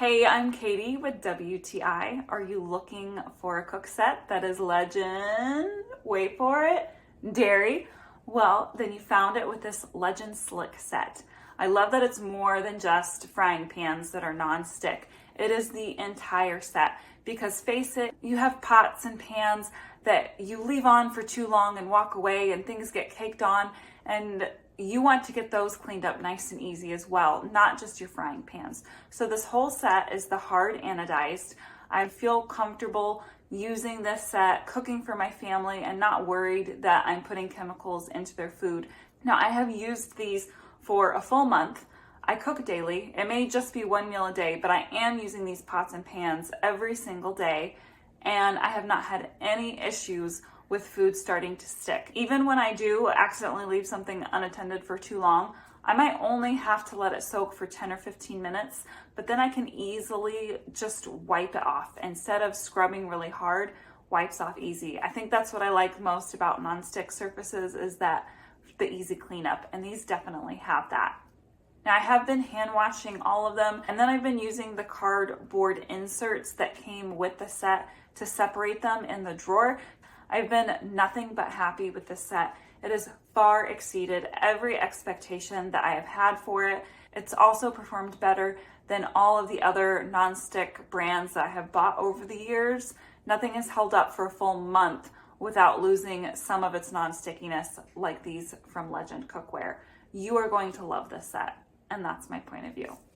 Hey, I'm Katie with WTI. Are you looking for a cook set that is Legend, wait for it, dairy? Well, then you found it with this Legend Slick set. I love that it's more than just frying pans that are non-stick. It is the entire set because face it, you have pots and pans that you leave on for too long and walk away and things get caked on, and you want to get those cleaned up nice and easy as well, not just your frying pans. So this whole set is the hard anodized. I feel comfortable using this set, cooking for my family, and not worried that I'm putting chemicals into their food. Now, I have used these for a full month. I cook daily. It may just be one meal a day, but I am using these pots and pans every single day, and I have not had any issues with food starting to stick. Even when I do accidentally leave something unattended for too long, I might only have to let it soak for 10 or 15 minutes, but then I can easily just wipe it off. Instead of scrubbing really hard, wipes off easy. I think that's what I like most about nonstick surfaces, is that the easy cleanup, and these definitely have that. Now, I have been hand washing all of them, and then I've been using the cardboard inserts that came with the set to separate them in the drawer. I've been nothing but happy with this set. It has far exceeded every expectation that I have had for it. It's also performed better than all of the other nonstick brands that I have bought over the years. Nothing has held up for a full month without losing some of its non-stickiness like these from Legend Cookware. You are going to love this set, and that's my point of view.